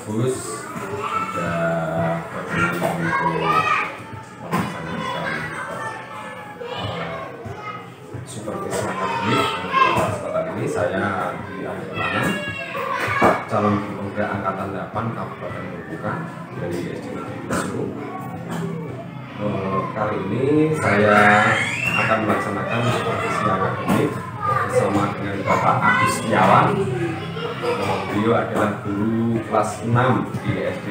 bagus, sudah berkenan untuk melaksanakan supervisi akademik. Kesempatan ini saya di akhir tangan calon pemuda angkatan 8 Kabupaten Gerobokan dari SD Negeri Bisu. Kali ini saya akan melaksanakan supervisi akademik bersama dengan Bapak Agus Setiawan. Beliau adalah guru kelas 6 di SD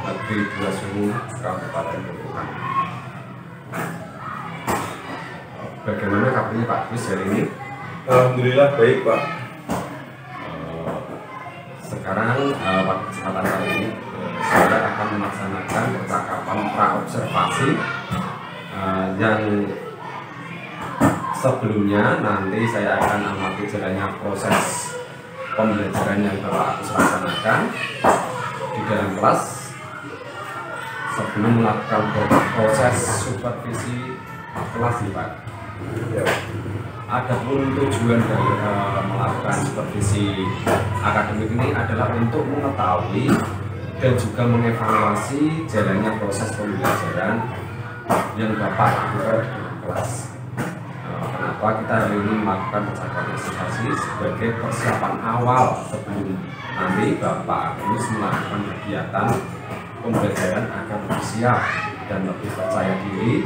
Negeri Bisu Kabupaten Gerobokan. Bagaimana kabarnya Pak Agus hari ini? Alhamdulillah baik Pak. Sekarang pada kesempatan kali ini saya akan melaksanakan percakapan praobservasi yang sebelumnya nanti saya akan amati jalannya proses pembelajaran yang Bapak Agus laksanakan di dalam kelas sebelum melakukan proses supervisi kelas nih Pak. Ya. Adapun tujuan dari melakukan supervisi akademik ini adalah untuk mengetahui dan juga mengevaluasi jalannya proses pembelajaran yang Bapak lakukan di dalam kelas. Kenapa kita hari ini melakukan percakapan observasi sebagai persiapan awal sebelum nanti Bapak Agus melakukan kegiatan pembelajaran agar lebih siap dan lebih percaya diri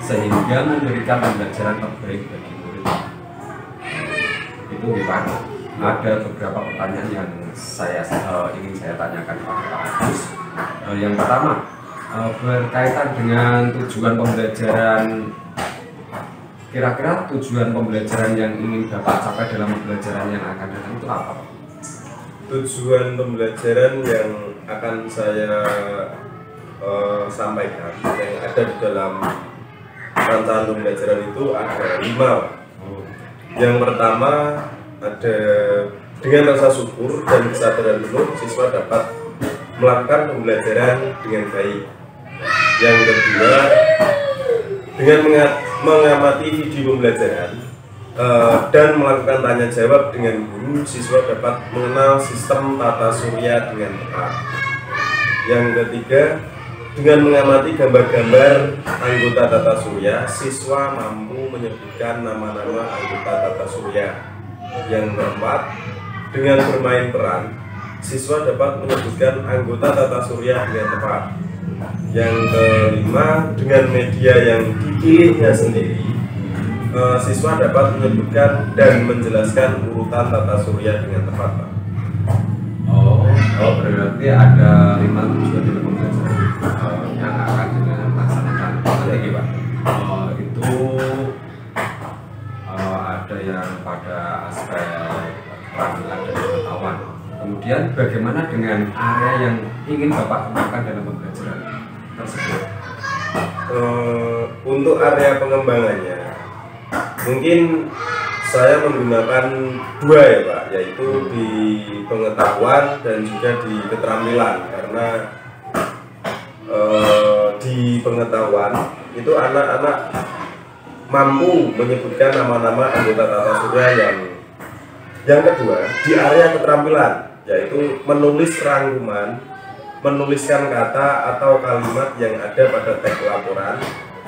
sehingga memberikan pembelajaran terbaik bagi murid. Itu Pak. Ada beberapa pertanyaan yang ingin saya tanyakan kepada Pak Agus. Yang pertama berkaitan dengan tujuan pembelajaran. Kira-kira tujuan pembelajaran yang ingin Bapak capai dalam pembelajaran yang akan datang itu apa? Tujuan pembelajaran yang akan saya sampaikan yang ada di dalam rancangan pembelajaran itu ada 5. Yang pertama ada dengan rasa syukur dan kesadaran penuh siswa dapat melakukan pembelajaran dengan baik. Yang kedua dengan mengamati video pembelajaran dan melakukan tanya jawab dengan guru, siswa dapat mengenal sistem tata surya dengan tepat. Yang ketiga, dengan mengamati gambar-gambar anggota tata surya, siswa mampu menyebutkan nama-nama anggota tata surya. Yang keempat, dengan bermain peran, siswa dapat menyebutkan anggota tata surya dengan tepat. Yang kelima, dengan media yang dipilihnya sendiri, siswa dapat menyebutkan dan menjelaskan urutan tata surya dengan tepat. Berarti ada 5 tujuan dalam pembelajaran yang akan dilaksanakan nanti Pak. Itu ada yang pada aspek keterampilan dan pengetahuan. Kemudian bagaimana dengan area yang ingin Bapak kembangkan dalam pembelajaran tersebut? Untuk area pengembangannya mungkin saya menggunakan 2 ya Pak, yaitu di pengetahuan dan juga di keterampilan. Karena di pengetahuan itu anak-anak mampu menyebutkan nama-nama anggota tata surya. Yang kedua di area keterampilan, yaitu menulis rangkuman, menuliskan kata atau kalimat yang ada pada teks laporan,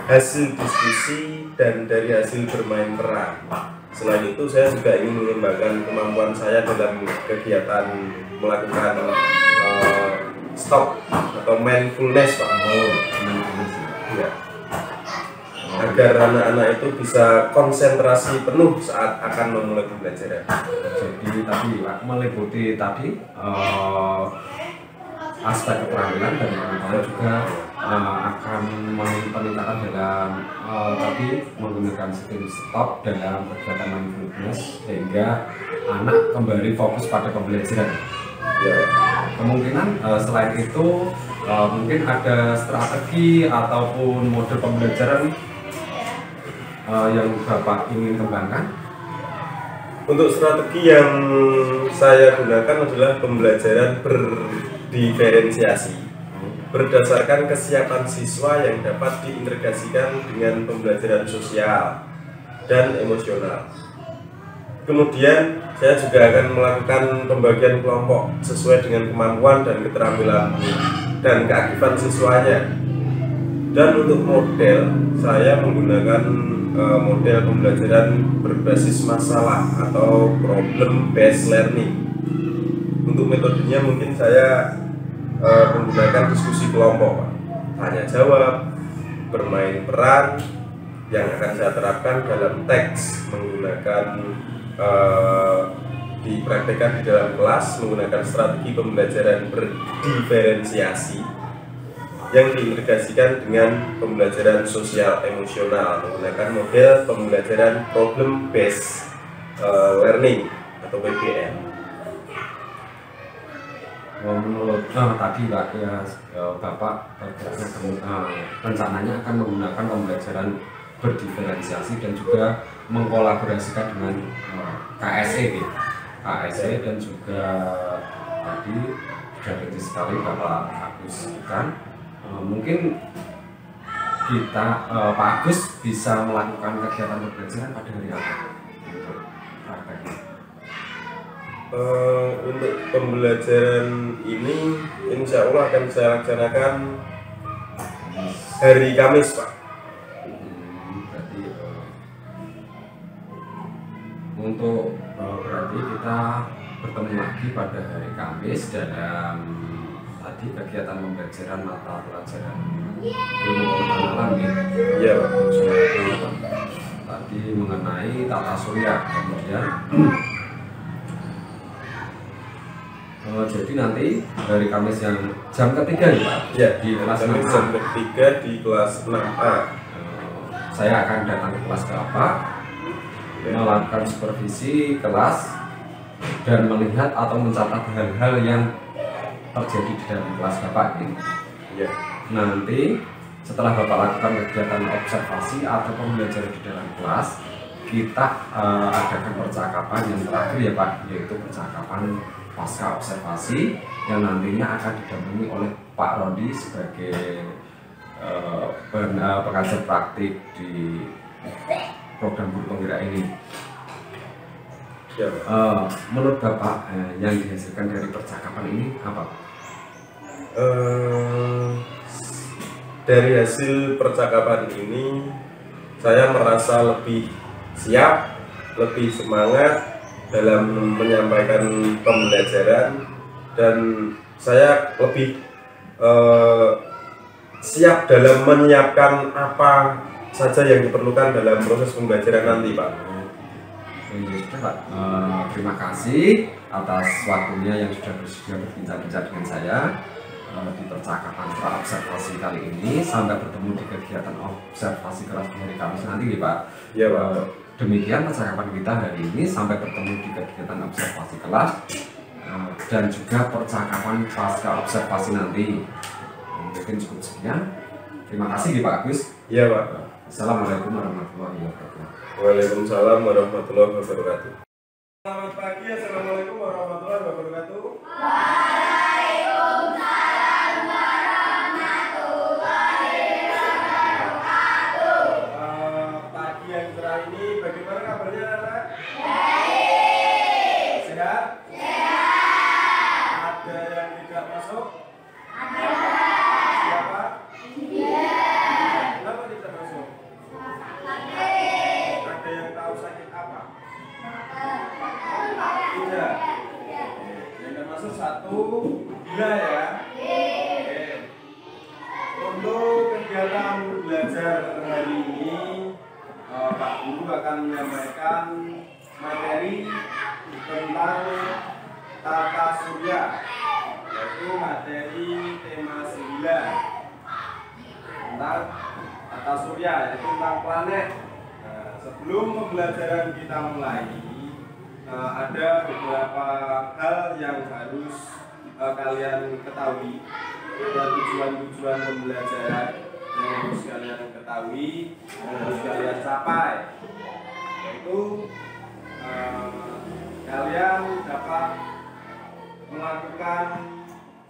hasil diskusi, dan dari hasil bermain peran. Selain itu saya juga ingin mengembangkan kemampuan saya dalam kegiatan melakukan stop atau mindfulness Pak. Ya. Agar anak-anak itu bisa konsentrasi penuh saat akan memulai pembelajaran. Jadi tadi Pak meliputi tadi aspek keterampilan dan pengetahuan juga akan meningkatkan dalam tadi menggunakan sistem stop dalam kegiatan mindfulness sehingga anak kembali fokus pada pembelajaran. Ya. Kemungkinan selain itu mungkin ada strategi ataupun mode pembelajaran yang Bapak ingin kembangkan. Untuk strategi yang saya gunakan adalah pembelajaran berdiferensiasi berdasarkan kesiapan siswa yang dapat diintegrasikan dengan pembelajaran sosial dan emosional. Kemudian saya juga akan melakukan pembagian kelompok sesuai dengan kemampuan dan keterampilan dan keaktifan siswanya. Dan untuk model, saya menggunakan model pembelajaran berbasis masalah atau problem based learning. Untuk metodenya mungkin saya menggunakan diskusi kelompok, tanya jawab, bermain peran yang akan saya terapkan dalam teks, menggunakan dipraktekkan di dalam kelas menggunakan strategi pembelajaran berdiferensiasi yang diintegrasikan dengan pembelajaran sosial emosional menggunakan model pembelajaran problem based learning atau PBL. Menurut tadi Pak Bapak rencananya akan menggunakan pembelajaran berdiferensiasi dan juga mengkolaborasikan dengan KSE dan juga tadi sudah sekali Bapak Agus kan mungkin kita Pak Agus bisa melakukan kegiatan pembelajaran pada hari apa untuk prakteknya? Untuk pembelajaran ini insya Allah akan saya laksanakan hari Kamis Pak. Berarti untuk berarti kita bertemu lagi pada hari Kamis dalam tadi kegiatan pembelajaran mata pelajaran ilmu pengetahuan alam ya. Iya Pak. Tadi mengenai tata surya kemudian jadi nanti dari Kamis yang jam ketiga ya Pak? Ya, di kelas 6A. jam ketiga di kelas 6A. Saya akan datang ke kelas Bapak, melakukan supervisi kelas dan melihat atau mencatat hal-hal yang terjadi di dalam kelas Bapak ini. Ya. Nanti setelah Bapak lakukan kegiatan observasi atau pembelajaran di dalam kelas, kita adakan percakapan yang terakhir ya Pak, yaitu percakapan pasca observasi yang nantinya akan didampingi oleh Pak Rodi sebagai pengajar praktik di program guru penggerak ini. Ya, menurut Bapak yang dihasilkan dari percakapan ini apa? Dari hasil percakapan ini saya merasa lebih siap, lebih semangat dalam menyampaikan pembelajaran dan saya lebih siap dalam menyiapkan apa saja yang diperlukan dalam proses pembelajaran nanti Pak. Pak, terima kasih atas waktunya yang sudah bersedia berbincang-bincang dengan saya di percakapan observasi kali ini. Sampai bertemu di kegiatan observasi kelas di hari Kamis nanti ya Pak. Iya Pak. Demikian percakapan kita hari ini, sampai bertemu di kegiatan observasi kelas dan juga percakapan pasca observasi nanti. Mungkin cukup sekian. Terima kasih Pak Agus. Iya Pak. Assalamualaikum warahmatullahi wabarakatuh. Waalaikumsalam warahmatullahi wabarakatuh. Selamat pagi, assalamualaikum warahmatullahi wabarakatuh. Ini bagaimana kabarnya anak? Baik. Sehat? Sehat. Ada yang tidak masuk? Ada. Siapa? Iya. Kenapa tidak masuk? Sakit. Ada yang tahu sakit apa? Tidak. Yang tidak masuk satu, gila ya? Oke. Untuk kegiatan belajar hari ini Pak Guru akan menyampaikan materi tentang tata surya, yaitu materi tema 9 tentang tata surya, yaitu tentang planet. Sebelum pembelajaran kita mulai, ada beberapa hal yang harus kalian ketahui, ada tujuan-tujuan pembelajaran yang harus kalian ketahui dan harus kalian capai, yaitu kalian dapat melakukan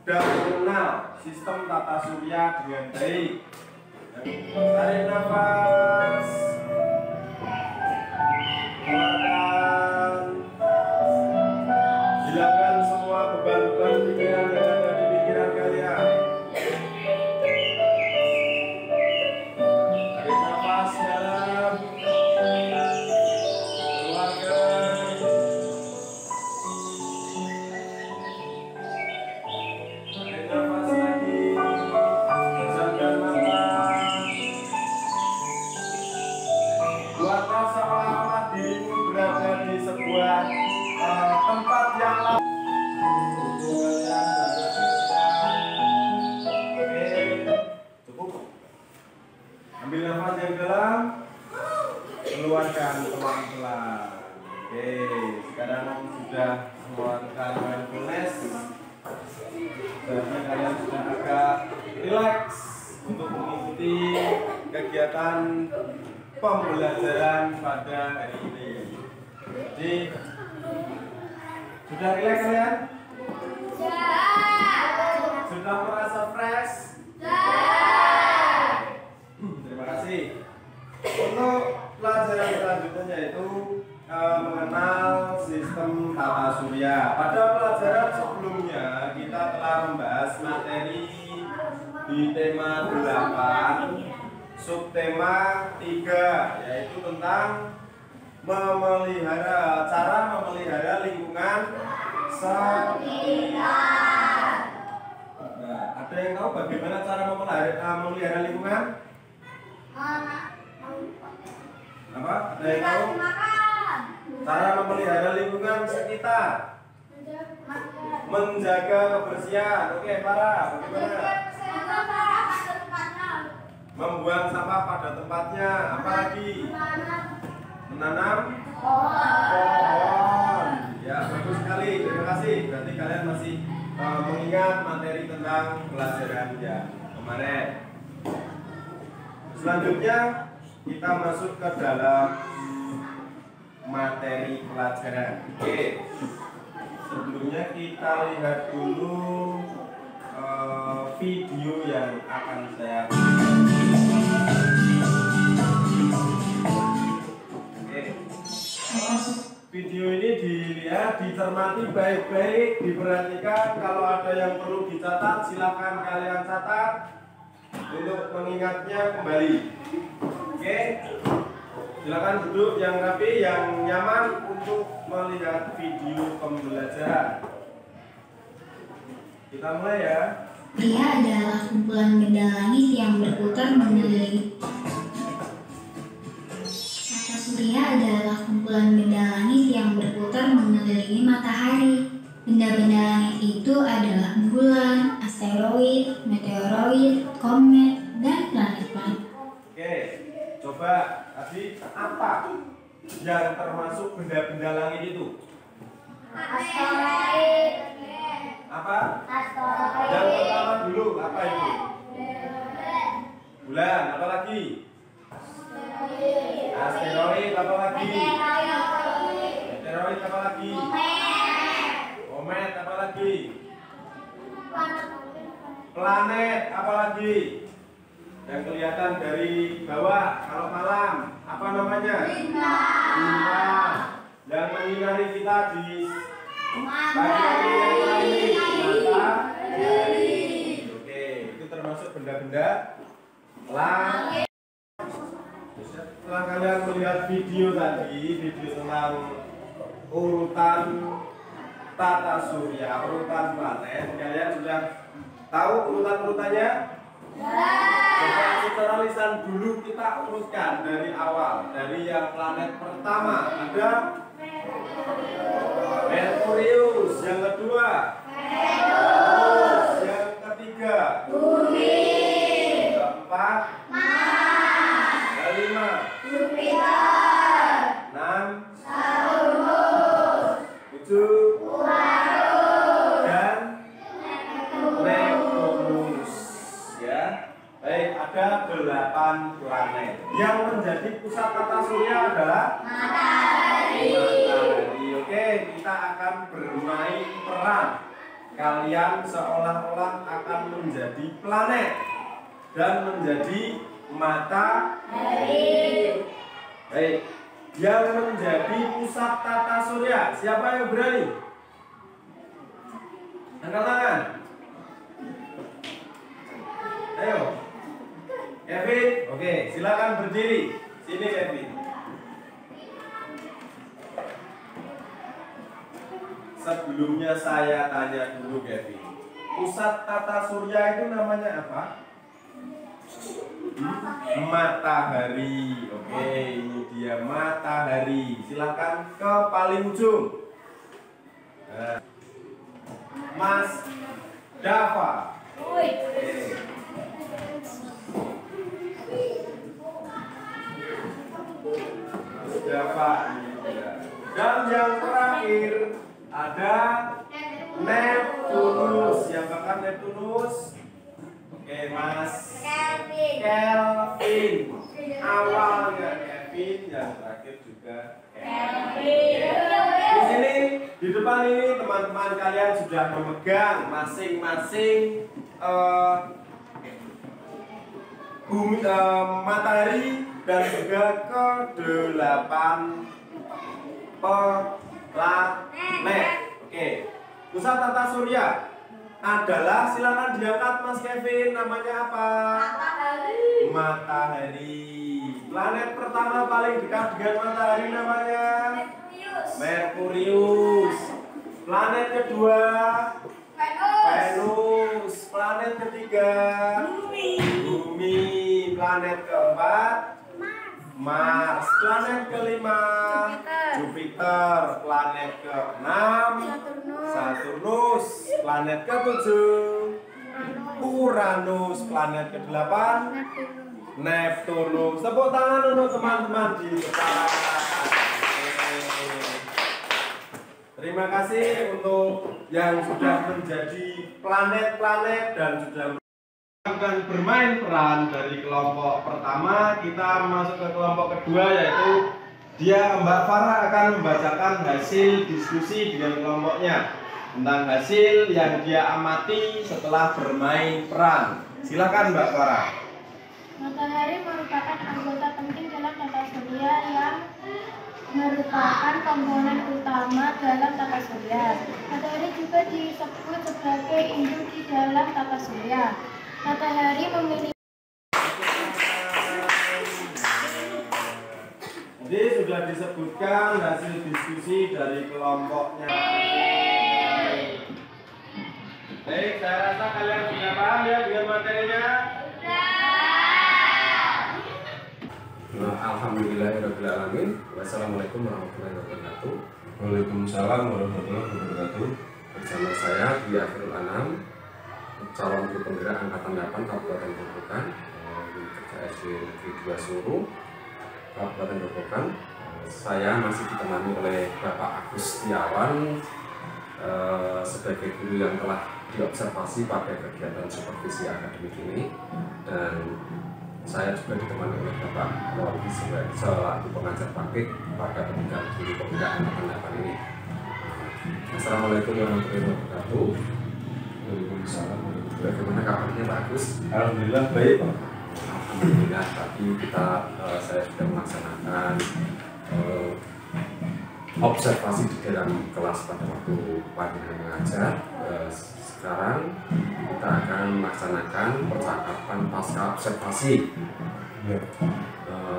dan mengenal sistem tata surya dengan baik. Tarik nafas, keluarkan, sudah mengeluarkan mindfulness, jadi kalian sudah agak relax untuk mengikuti kegiatan pembelajaran pada hari ini. Jadi sudah relax kalian? Sudah merasa fresh? Terima kasih. Untuk pelajaran selanjutnya yaitu mengenal sistem tata surya. Pada pelajaran sebelumnya kita telah membahas materi di tema 8, subtema 3, yaitu tentang cara memelihara lingkungan sekitar. Nah, ada yang tahu bagaimana cara memelihara lingkungan? Apa? Ada yang tahu? Cara memelihara lingkungan sekitar. Menjaga kebersihan. Oke, Farah, bagaimana? Membuang sampah pada tempatnya. Apa lagi? Menanam pohon. Ya, bagus sekali. Terima kasih. Berarti kalian masih mengingat materi tentang pelajaran ya kemarin. Selanjutnya kita masuk ke dalam materi pelajaran. Oke. Sebelumnya kita lihat dulu video yang akan saya. Oke. Video ini dilihat, dicermati baik-baik, diperhatikan. Kalau ada yang perlu dicatat, silakan kalian catat untuk mengingatnya kembali. Oke. Silakan duduk yang rapi, yang nyaman untuk melihat video pembelajaran. Kita mulai ya. Pria adalah kumpulan benda langit yang berputar mengelilingi. Tata surya adalah kumpulan benda langit yang berputar mengelilingi matahari. Benda-benda langit itu adalah bulan, asteroid, meteoroid, komet, dan planet-planet. Oke, coba tadi apa yang termasuk benda-benda langit itu? Asteroid. Apa? Yang pertama dulu apa itu? Bulan, apa lagi? Asteroid, apa lagi? Meteoroid, apa lagi? Komet, apa lagi? Planet, apa lagi? Yang kelihatan dari bawah kalau malam, apa namanya? Bintang. Yang menyinari kita di pagi hari yang lain, matahari. Oke, itu termasuk benda-benda langit. Setelah kalian melihat video tadi, video tentang urutan tata surya, urutan planet, kalian sudah tahu urutan-urutannya? Coba secara lisan dulu kita urutkan dari awal. Dari yang planet pertama ada Merkurius, yang kedua Venus, yang ketiga Bumi, keempat Mars, kelima Jupiter, enam Saturnus, tujuh dan Neptunus. Ya, baik, ada 8 planet. Yang menjadi pusat tata surya adalah matahari. Oke, kita akan bermain peran. Kalian seolah-olah akan menjadi planet dan menjadi matahari. Baik, yang menjadi pusat tata surya, siapa yang berani? Angkat tangan. Ayo, Kevin. Oke, silakan berdiri. Sini Kevin. Sebelumnya saya tanya dulu Kevin, pusat tata surya itu namanya apa? Matahari. Oke, ini dia matahari. Silakan ke paling ujung. Nah, Mas Dava. Mas Dava. Dan yang terakhir ada Neptunus. Yang bakal Neptunus? Oke, Mas Kelvin. Awalnya Kevin, yang terakhir juga Kelvin. Di sini, di depan ini teman-teman kalian sudah memegang masing-masing bumi, matahari dan juga ke-8 planet. Oke, pusat tata surya adalah, silakan diangkat Mas Kevin, namanya apa? Matahari. Planet pertama paling dekat dengan matahari namanya Merkurius. Planet kedua Venus. Planet ketiga Bumi. Planet keempat Mars. Planet kelima Jupiter. Planet keenam Saturnus. Planet ketujuh Uranus. Planet kedelapan Neptunus. Tepuk tangan untuk teman-teman di depan. Terima kasih untuk yang sudah menjadi planet-planet dan sudah akan bermain peran dari kelompok pertama. Kita masuk ke kelompok kedua, yaitu Mbak Farah akan membacakan hasil diskusi dengan kelompoknya tentang hasil yang dia amati setelah bermain peran. Silakan Mbak Farah. Matahari merupakan anggota penting dalam tata surya yang merupakan komponen utama dalam tata surya. Matahari juga disebut sebagai induk di dalam tata surya. Matahari memiliki Jadi sudah disebutkan hasil diskusi dari kelompoknya. Baik, saya rasa kalian sudah paham ya dengan materinya. Alhamdulillahirrahmanirrahim. Wassalamualaikum warahmatullahi wabarakatuh. Waalaikumsalam warahmatullahi wabarakatuh. Bersama saya Dwi Akhirul Anam, calon guru penggerak Angkatan 8 Kabupaten Grobogan, unit kerja SD Negeri 2 Suru, Kabupaten Grobogan. Saya masih ditemani oleh Bapak Agus Setiawan sebagai guru yang telah diobservasi pada kegiatan supervisi akademik ini, dan saya juga ditemani oleh Bapak Lordi selaku pengajar praktik pada pendidikan guru penggerak Angkatan 8 ini. Assalamualaikum warahmatullahi wabarakatuh. Waalaikumsalam. Bagaimana kabarnya Pak Agus? Alhamdulillah baik Pak. Alhamdulillah, tadi saya sudah melaksanakan observasi di dalam kelas pada waktu pagi mengajar. Sekarang kita akan melaksanakan percakapan pasca observasi. Ya.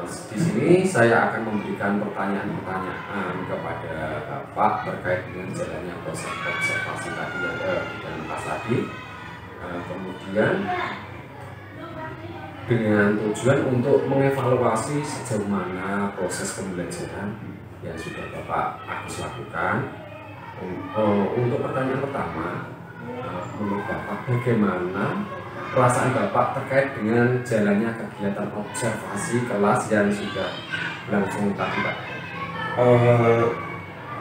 Di sini saya akan memberikan pertanyaan-pertanyaan kepada Bapak terkait dengan jalannya proses observasi tadi yang di dalam kelas tadi. Kemudian dengan tujuan untuk mengevaluasi sejauh mana proses pembelajaran yang sudah Bapak Agus lakukan. Untuk pertanyaan pertama, menurut Bapak bagaimana perasaan Bapak terkait dengan jalannya kegiatan observasi kelas yang sudah berlangsung tadi Pak?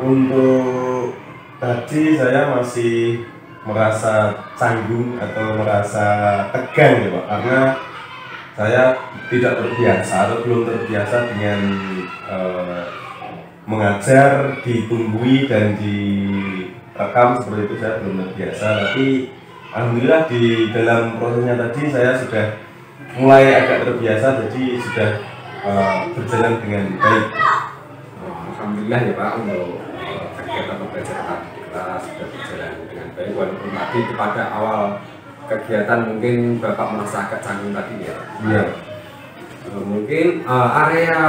Untuk tadi saya masih merasa canggung atau merasa tegang ya Pak, karena saya tidak terbiasa atau belum terbiasa dengan mengajar, ditunggui dan direkam seperti itu. Saya belum terbiasa, tapi alhamdulillah di dalam prosesnya tadi saya sudah mulai agak terbiasa, jadi sudah berjalan dengan baik. Alhamdulillah ya Pak, untuk kegiatan pembelajaran tadi di kelas sudah berjalan dengan baik, walaupun tadi pada awal kegiatan mungkin Bapak merasa agak canggung tadi ya. Iya. Mungkin area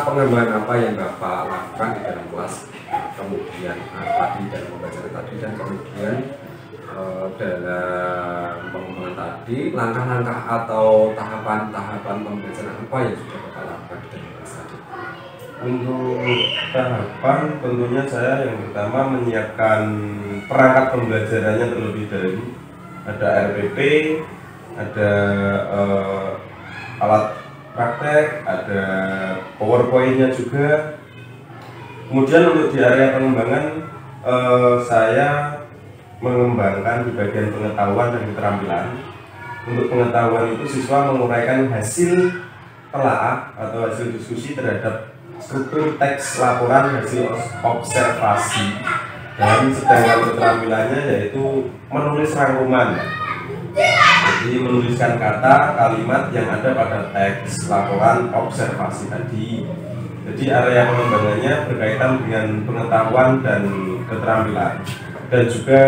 pengembangan apa yang Bapak lakukan di dalam kelas, kemudian tadi dalam pembelajaran tadi, dan kemudian dalam pengembangan tadi langkah-langkah atau tahapan-tahapan pembelajaran apa yang sudah Bapak lakukan di dalam kelas tadi? Untuk tahapan tentunya saya yang pertama menyiapkan perangkat pembelajarannya terlebih dahulu. Ada RPP, ada alat praktek, ada PowerPoint-nya juga. Kemudian untuk di area pengembangan saya mengembangkan di bagian pengetahuan dan keterampilan. Untuk pengetahuan itu siswa menguraikan hasil telaah atau hasil diskusi terhadap struktur teks laporan hasil observasi, dan sedangkan keterampilannya yaitu menulis rangkuman. Jadi menuliskan kata, kalimat yang ada pada teks laporan observasi tadi. Jadi area pengembangannya berkaitan dengan pengetahuan dan keterampilan, dan juga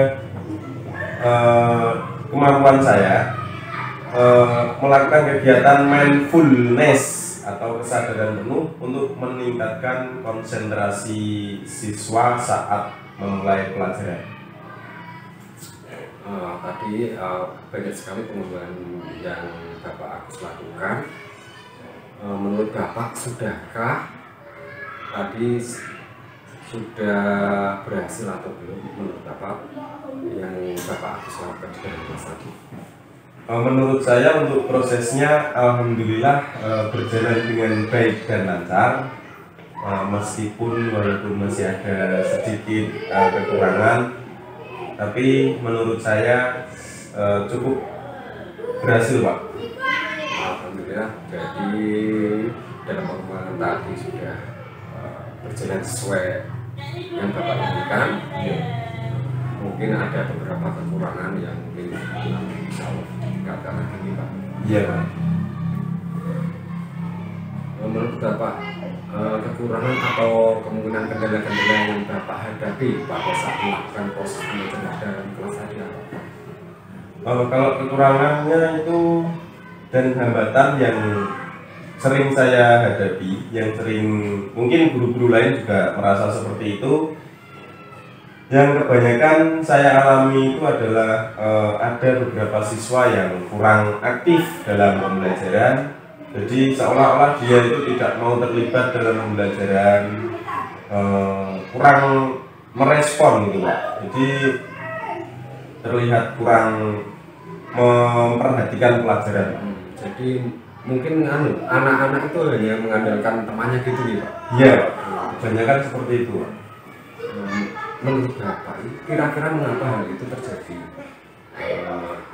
kemampuan saya melakukan kegiatan mindfulness atau kesadaran penuh untuk meningkatkan konsentrasi siswa saat memulai pelajaran. Tadi banyak sekali pengembangan yang Bapak Agus lakukan. Menurut Bapak, sudahkah tadi sudah berhasil atau belum menurut Bapak yang Bapak Agus lakukan di dalam kelas tadi? Menurut saya untuk prosesnya alhamdulillah berjalan dengan baik dan lancar, meskipun walaupun masih ada sedikit kekurangan, tapi menurut saya cukup berhasil, Pak. Alhamdulillah, jadi dalam pengembangan tadi sudah berjalan sesuai yang Bapak inginkan. Mungkin ada beberapa kekurangan yang mungkin nanti bisa dikatakan lagi, Pak. Iya, Pak. Menurut Bapak, kekurangan atau kemungkinan kendala-kendala yang Bapak hadapi pada saat melakukan proses pembelajaran dalam kelas tadi apa? Kalau kekurangannya itu dan hambatan yang sering saya hadapi, yang sering mungkin guru-guru lain juga merasa seperti itu, yang kebanyakan saya alami itu adalah ada beberapa siswa yang kurang aktif dalam pembelajaran. Jadi seolah-olah dia itu tidak mau terlibat dalam pembelajaran, kurang merespon gitu, Pak. Jadi terlihat kurang memperhatikan pelajaran. Jadi mungkin anak-anak itu hanya mengandalkan temannya gitu nih, Pak. Iya, Pak. Kebanyakan seperti itu, Pak. Menurut Bapak, kira-kira mengapa hal itu terjadi?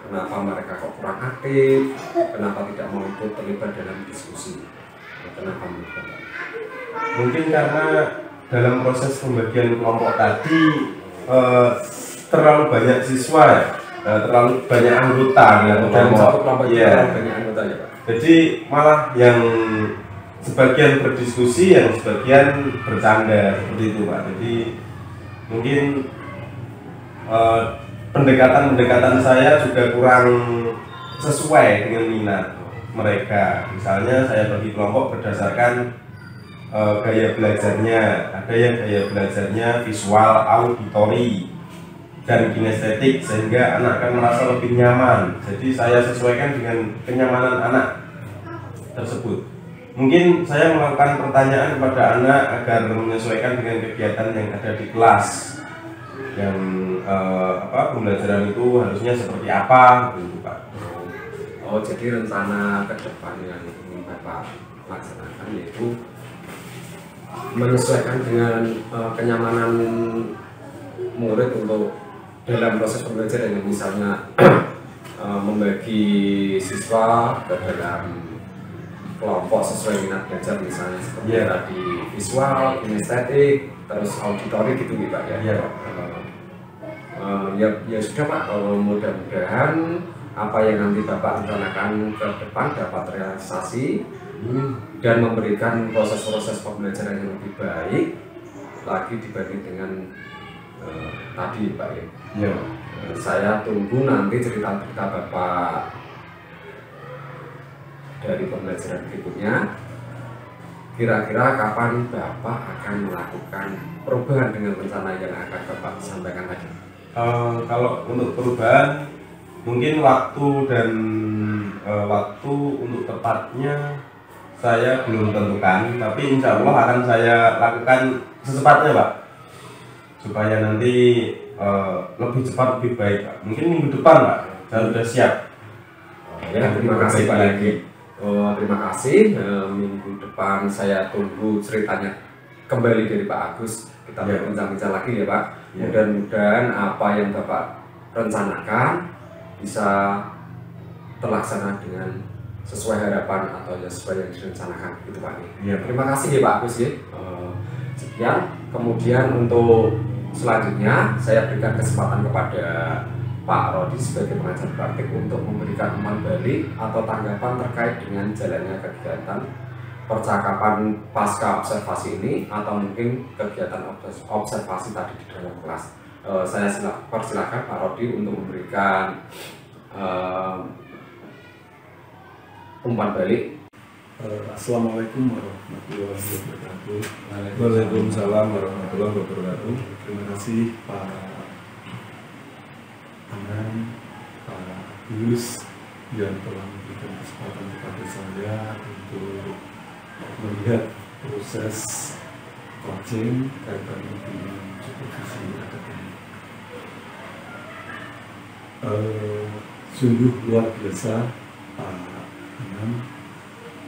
Kenapa mereka kok kurang aktif? Kenapa tidak mau ikut terlibat dalam diskusi? Kenapa menurut Bapak? Mungkin karena dalam proses pembagian kelompok tadi terlalu banyak siswa ya, terlalu banyak anggota yang dalam satu kelompok itu ya. terlalu banyak anggota ya, Pak? Jadi malah yang sebagian berdiskusi, yang sebagian bercanda seperti itu, Pak. Jadi mungkin pendekatan saya juga kurang sesuai dengan minat mereka. Misalnya saya bagi kelompok berdasarkan gaya belajarnya. Ada yang gaya belajarnya visual, auditori, dan kinestetik, sehingga anak akan merasa lebih nyaman. Jadi saya sesuaikan dengan kenyamanan anak tersebut. Mungkin saya melakukan pertanyaan kepada anak agar menyesuaikan dengan kegiatan yang ada di kelas. Yang pembelajaran itu harusnya seperti apa, gitu, Pak. Oh, jadi rencana ke depan yang ingin Bapak laksanakan yaitu menyesuaikan dengan kenyamanan murid untuk dalam proses pembelajaran, yang misalnya membagi siswa ke dalam kelompok sesuai minat belajar, misalnya seperti tadi visual, kinestetik, terus auditori gitu nih, Pak ya. Iya, Pak. Ya sudah, Pak, mudah-mudahan apa yang nanti Bapak rencanakan ke depan dapat realisasi dan memberikan proses-proses pembelajaran yang lebih baik lagi dibanding dengan tadi, Pak ya. Iya. Saya tunggu nanti cerita-cerita Bapak dari pembelajaran berikutnya. Kira-kira kapan Bapak akan melakukan perubahan dengan rencana yang akan Bapak sampaikan tadi? Kalau untuk perubahan, mungkin waktu dan waktu untuk tepatnya saya belum tentukan, tapi insya Allah akan saya lakukan secepatnya, Pak, supaya nanti lebih cepat lebih baik, Pak. Mungkin minggu depan, Pak, saya sudah siap. Ya, terima kasih Pak lagi. Terima kasih. Minggu depan saya tunggu ceritanya kembali dari Pak Agus, kita Ya. berbincang-bincang lagi ya Pak. Ya. Mudah-mudahan apa yang Bapak rencanakan bisa terlaksana dengan sesuai harapan atau ya sesuai yang direncanakan gitu Pak. Ya. Terima kasih ya Pak Agus ya. Sekian. Kemudian untuk selanjutnya saya berikan kesempatan kepada Pak Rodi sebagai pengajar praktik untuk memberikan umpan balik atau tanggapan terkait dengan jalannya kegiatan percakapan pasca observasi ini atau mungkin kegiatan observasi tadi di dalam kelas. Saya persilakan Pak Rodi untuk memberikan umpan balik. Assalamualaikum warahmatullahi wabarakatuh. Waalaikumsalam warahmatullahi wabarakatuh. Terima kasih Pak Anang, Pak Agus yang telah memberikan kesempatan kepada saya untuk melihat proses coaching kaitannya dengan supervisi akademik. Sungguh luar biasa Pak Anang,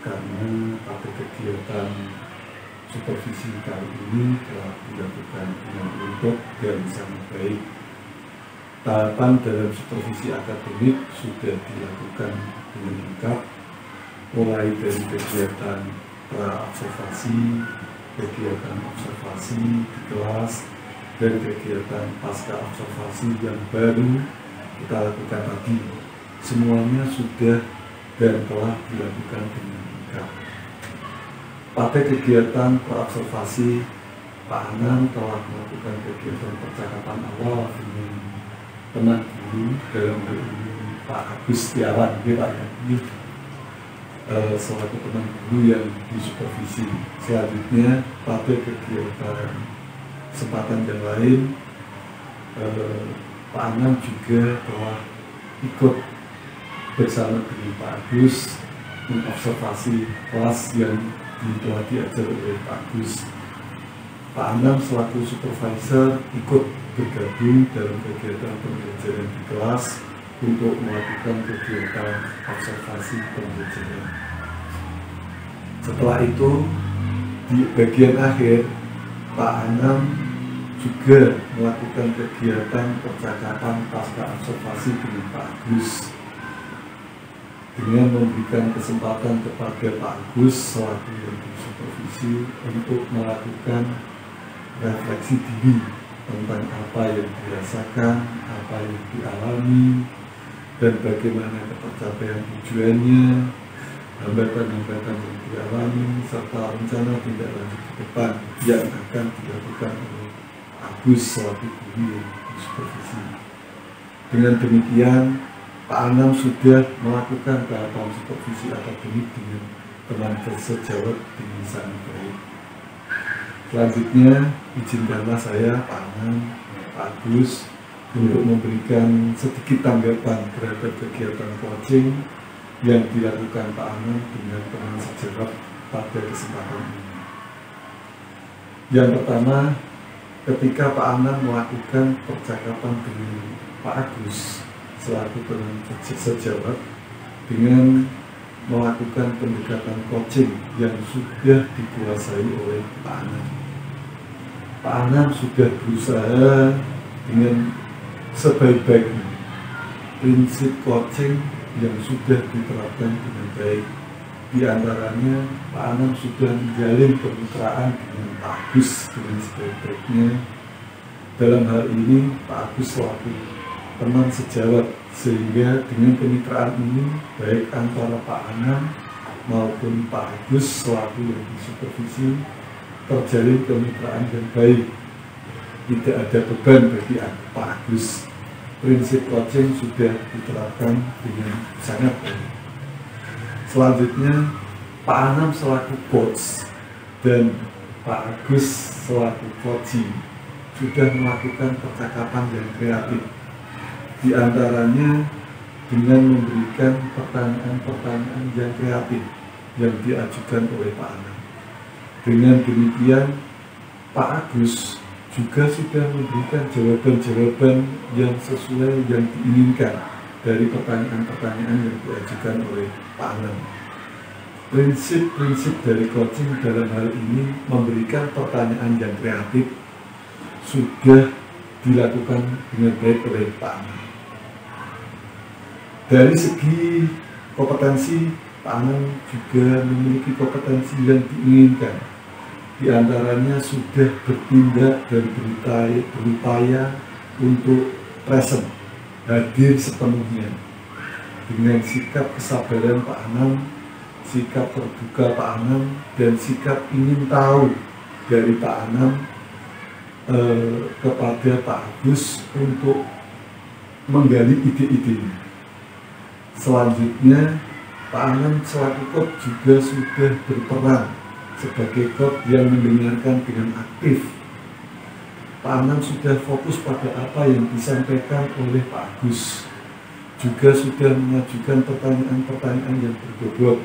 karena pada kegiatan supervisi kali ini telah dilakukan dengan lengkap dan sangat baik. Tahapan dalam supervisi akademik sudah dilakukan dengan lengkap, mulai dari kegiatan pra-observasi, kegiatan observasi di kelas, dan kegiatan pasca observasi yang baru kita lakukan tadi. Semuanya sudah dan telah dilakukan dengan lengkap. Pada kegiatan pra-observasi, Pak Anang telah melakukan kegiatan percakapan awal dengan penat guru dalam hal ini Pak Agus Setiawan, ya Pak ya. Selaku penat guru yang disupervisi. Selanjutnya pada kegiatan kesempatan yang lain, Pak Anang juga telah ikut bersama dengan Pak Agus mengobservasi kelas yang telah diajar oleh Pak Agus. Pak Anang selaku supervisor ikut bergabung dalam kegiatan pembelajaran di kelas untuk melakukan kegiatan observasi pembelajaran. Setelah itu, di bagian akhir, Pak Anang juga melakukan kegiatan percakapan pasca observasi dengan Pak Agus dengan memberikan kesempatan kepada Pak Agus selaku yang disupervisi untuk melakukan refleksi diri tentang apa yang dirasakan, apa yang dialami, dan bagaimana tercapaian tujuannya, hambatan-hambatan yang dialami, serta rencana tindak lanjut ke depan yang akan dilakukan oleh Agus selaku guru yang disupervisi. Dengan demikian, Pak Anang sudah melakukan tahapan supervisi akademik dengan teman sejawat dengan sangat baik. Selanjutnya, izinkanlah saya, Pak Anang, Pak Agus, untuk memberikan sedikit tanggapan terhadap kegiatan coaching yang dilakukan Pak Anang dengan teman sejawat pada kesempatan ini. Yang pertama, ketika Pak Anang melakukan percakapan dengan Pak Agus selaku teman sejawat dengan melakukan pendekatan coaching yang sudah dikuasai oleh Pak Anang. Pak Anang sudah berusaha dengan sebaik-baiknya prinsip coaching yang sudah diterapkan dengan baik. Di antaranya, Pak Anang sudah menjalin kemitraan dengan Pak Agus dengan sebaik-baiknya. Dalam hal ini, Pak Agus selaku teman sejawat, sehingga dengan kemitraan ini baik antara Pak Anang maupun Pak Agus selaku yang disupervisi terjalin kemitraan yang baik. Tidak ada beban bagi Pak Agus. Prinsip coaching sudah diterapkan dengan sangat baik. Selanjutnya, Pak Anang selaku coach dan Pak Agus selaku coaching sudah melakukan percakapan yang kreatif. Di antaranya dengan memberikan pertanyaan-pertanyaan yang kreatif yang diajukan oleh Pak Anang. Dengan demikian, Pak Agus juga sudah memberikan jawaban-jawaban yang sesuai yang diinginkan dari pertanyaan-pertanyaan yang diajukan oleh Pak Anang. Prinsip-prinsip dari coaching dalam hal ini memberikan pertanyaan yang kreatif sudah dilakukan dengan baik oleh Pak Anam. Dari segi kompetensi, Pak Anam juga memiliki kompetensi yang diinginkan. Di antaranya sudah bertindak dan berupaya untuk present, hadir sepenuhnya. Dengan sikap kesabaran Pak Anam, sikap terbuka Pak Anam, dan sikap ingin tahu dari Pak Anam kepada Pak Agus untuk menggali ide-idenya. Selanjutnya, Pak Anam selaku coach juga sudah berperan sebagai coach yang mendengarkan dengan aktif. Pak Anam sudah fokus pada apa yang disampaikan oleh Pak Agus, juga sudah mengajukan pertanyaan-pertanyaan yang berbobot.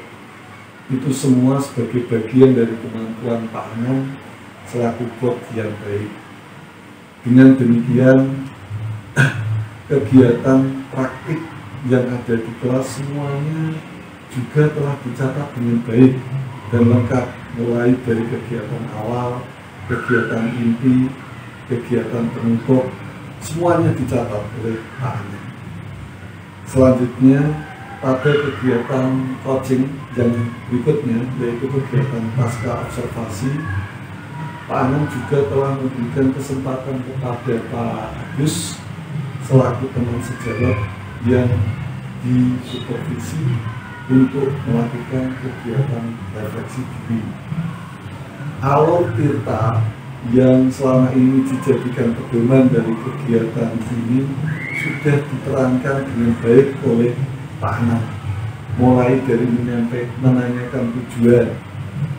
Itu semua sebagai bagian dari kemampuan Pak Anam selaku coach yang baik. Dengan demikian, kegiatan praktik yang ada di kelas semuanya juga telah dicatat dengan baik dan lengkap, mulai dari kegiatan awal, kegiatan inti, kegiatan penutup, semuanya dicatat oleh Pak Anam. Selanjutnya, pada kegiatan coaching yang berikutnya, yaitu kegiatan pasca observasi, Pak Anam juga telah memberikan kesempatan kepada Pak Agus selaku teman sejawat yang disupervisi untuk melakukan kegiatan refleksi diri. Alur Tirta yang selama ini dijadikan pedoman dari kegiatan ini sudah diterangkan dengan baik oleh Pak Anam, mulai dari menanyakan tujuan,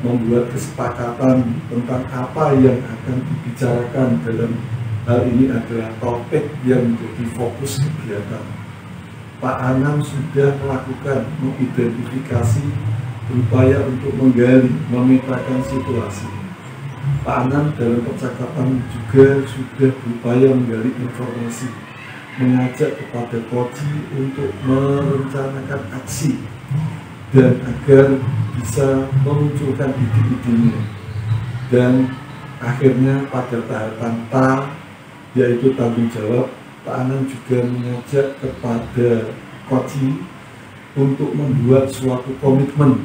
membuat kesepakatan tentang apa yang akan dibicarakan dalam hal ini adalah topik yang menjadi fokus kegiatan. Pak Anam sudah melakukan mengidentifikasi, berupaya untuk menggali, memetakan situasi. Pak Anam dalam percakapan juga sudah berupaya menggali informasi, mengajak kepada coaching untuk merencanakan aksi dan agar bisa memunculkan ide-idenya. Dan akhirnya pada tahapan ta, yaitu tanggung jawab, Pak Anam juga mengajak kepada coaching untuk membuat suatu komitmen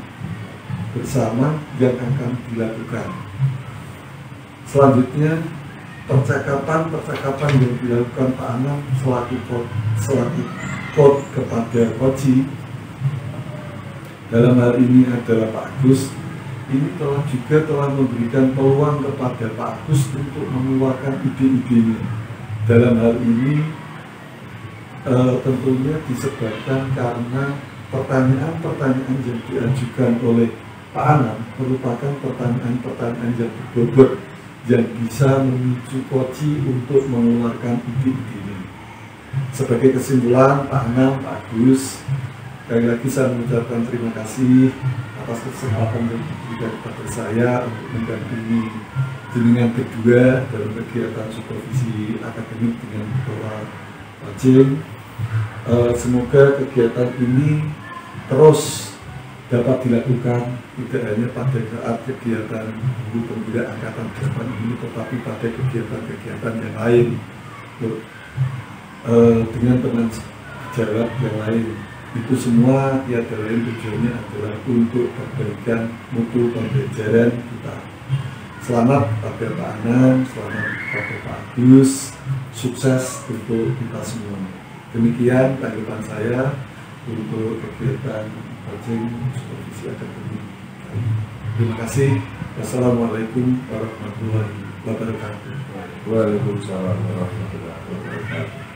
bersama yang akan dilakukan. Selanjutnya, percakapan yang dilakukan Pak Anam selaku coach kepada coaching, dalam hal ini adalah Pak Agus, ini telah memberikan peluang kepada Pak Agus untuk mengeluarkan ide-idenya. Dalam hal ini tentunya disebabkan karena pertanyaan-pertanyaan yang diajukan oleh Pak Anam merupakan pertanyaan-pertanyaan yang berbobot yang bisa memicu coaching untuk mengeluarkan ide-idenya. Sebagai kesimpulan, Pak Anam, Pak Agus, sekali lagi saya mengucapkan terima kasih atas kesempatan yang diberikan kepada saya untuk mendampingi jenengan kedua dalam kegiatan supervisi akademik dengan ketua coaching. Semoga kegiatan ini terus dapat dilakukan tidak hanya pada saat kegiatan Guru Pembina Angkatan 8 ini, tetapi pada kegiatan-kegiatan yang lain dengan teman sejawat yang lain. Itu semua tiada lain tujuannya adalah untuk perbaikan mutu pembelajaran kita. Selamat pada Pak Anam, selamat pada Pak Agus, sukses untuk kita semua. Demikian tanggapan saya untuk kegiatan coaching supervisi akademik. Terima kasih. Wassalamualaikum warahmatullahi wabarakatuh. Waalaikumsalam warahmatullahi wabarakatuh.